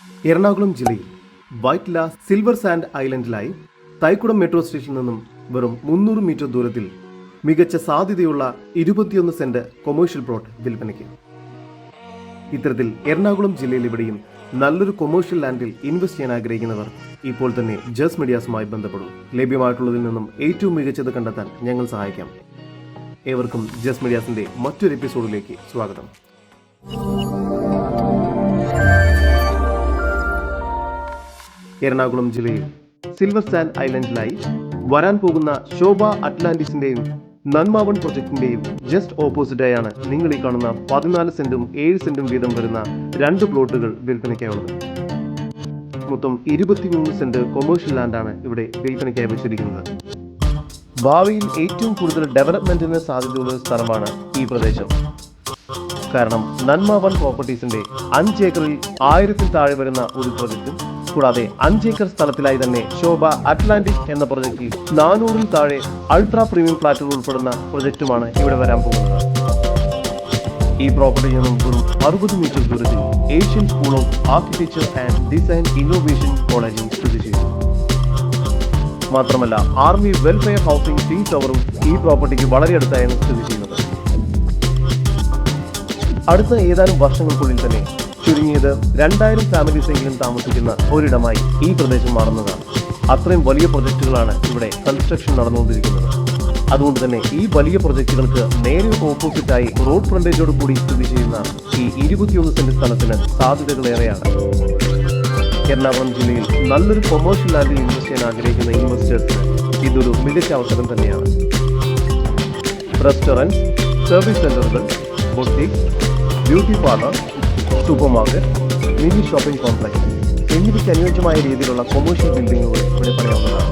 എറണാകുളം ജില്ലയിൽ Vyttila Silver Sand ഐലൻഡിലായി Thaikoodam metro സ്റ്റേഷനിൽ നിന്നും വെറും 300 മീറ്റർ ദൂരത്തിൽ മികച്ച സാധ്യതയുള്ള 21 സെന്റ് കൊമേഴ്ഷ്യൽ പ്ലോട്ട് വിൽപ്പനയ്ക്ക്. ഇത്തരത്തിൽ എറണാകുളം ജില്ലയിൽ ഇവിടെയും നല്ലൊരു കൊമേഴ്ഷ്യൽ ലാൻഡിൽ ഇൻവെസ്റ്റ് ചെയ്യാൻ ആഗ്രഹിക്കുന്നവർ ഇപ്പോൾ തന്നെ ജസ് മീഡിയാസുമായി ബന്ധപ്പെടും. ലഭ്യമായിട്ടുള്ളതിൽ നിന്നും ഏറ്റവും മികച്ചത് കണ്ടെത്താൻ ഞങ്ങൾ സഹായിക്കാം. ഏവർക്കും ജസ് മീഡിയാസിന്റെ മറ്റൊരു എപ്പിസോഡിലേക്ക് സ്വാഗതം. എറണാകുളം ജില്ലയിൽ സിൽവർ സാൻഡ് ഐലൻഡിലായി വരാൻ പോകുന്ന ശോഭ അറ്റ്ലാന്റിസിന്റെയും നന്മാവൺ പ്രൊജക്ടിന്റെയും ജസ്റ്റ് ഓപ്പോസിറ്റായാണ് നിങ്ങൾ ഈ കാണുന്ന 14 സെന്റും 7 സെന്റും വീതം വരുന്ന 2 പ്ലോട്ടുകൾ വിൽപ്പനയ്ക്കായുള്ളത്. മൊത്തം 23 സെന്റ് കൊമേഴ്ഷ്യൽ ലാൻഡാണ് ഇവിടെ വിൽപ്പനയ്ക്കായി വെച്ചിരിക്കുന്നത്. ഭാവിയിൽ ഏറ്റവും കൂടുതൽ ഡെവലപ്മെന്റിന് സാധ്യതയുള്ള സ്ഥലമാണ് ഈ പ്രദേശം. കാരണം നന്മാവൺ പ്രോപ്പർട്ടീസിന്റെ 5 ഏക്കറിൽ 1000-ൽ താഴെ വരുന്ന ഒരു പ്രൊജക്റ്റും കൂടാതെ 5 ഏക്കർ സ്ഥലത്തിലായി തന്നെ ശോഭ അറ്റ്ലാന്റിക് എന്ന പ്രൊജക്റ്റിൽ 400-ൽ താഴെ അൾട്രാ പ്രീമിയം ഫ്ലാറ്റുകൾ ഉൾപ്പെടുന്ന പ്രൊജക്റ്റുമാണ് ഇവിടെ വരാൻ പോകുന്നത്. ഈ പ്രോപ്പർട്ടിയിൽ നിന്നും വെറും 60 മീറ്റർ ദൂരത്തിൽ Asian school of architecture and design innovation കോളേജും സ്ഥിതി ചെയ്യുന്നു. മാത്രമല്ല ആർമി വെൽഫെയർ ഹൗസിംഗ് ടി ടവറും ഈ പ്രോപ്പർട്ടിക്ക് വളരെ അടുത്തായാണ് സ്ഥിതി ചെയ്യുന്നത്. അടുത്ത ഏതാനും വർഷങ്ങൾക്കുള്ളിൽ തന്നെ ചുരുങ്ങിയത് 2000 ഫാമിലീസ് എങ്കിലും താമസിക്കുന്ന ഒരിടമായി ഈ പ്രദേശം മാറുന്നതാണ്. അത്രയും വലിയ പ്രൊജക്ടുകളാണ് ഇവിടെ കൺസ്ട്രക്ഷൻ നടന്നുകൊണ്ടിരിക്കുന്നത്. അതുകൊണ്ട് തന്നെ ഈ വലിയ പ്രൊജക്ടുകൾക്ക് നേരെ ഓപ്പോസിറ്റായി റോഡ് ഫ്രണ്ടേജോട് കൂടി സ്ഥിതി ചെയ്യുന്ന ഈ 21 സെന്റ് സ്ഥലത്തിന് സാധ്യതകളേറെയാണ്. എറണാകുളം ജില്ലയിൽ നല്ലൊരു കൊമേഴ്ഷ്യൽ ലാൻഡിൽ ഇൻവെസ്റ്റ് ചെയ്യാൻ ആഗ്രഹിക്കുന്ന ഇൻവെസ്റ്റേഴ്സിന് ഇതൊരു മികച്ച അവസരം തന്നെയാണ്. റെസ്റ്റോറൻറ്റ്, സർവീസ് സെന്ററുകൾ, boutique, beauty parlour, super market, mini shopping complex എന്നിവയ്ക്ക് അനുയോജ്യമായ രീതിയിലുള്ള കൊമേഴ്ഷ്യൽ ബിൽഡിങ്ങുകൾ ഇവിടെ പണിയാവുന്നതാണ്.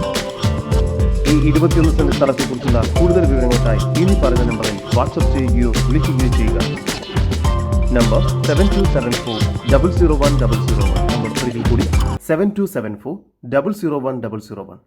ഈ 21 സെന്റ് സ്ഥലത്തെക്കുറിച്ചുള്ള കൂടുതൽ വിവരങ്ങൾക്കായി ഇനി പറയുന്ന നമ്പറിൽ വാട്സ്ആപ്പ് ചെയ്യുകയോ വിളിക്കുകയോ ചെയ്യുക. നമ്പർ 7274 001 001. നമ്പർ ഒരിക്കൽ കൂടി 7274 001 001.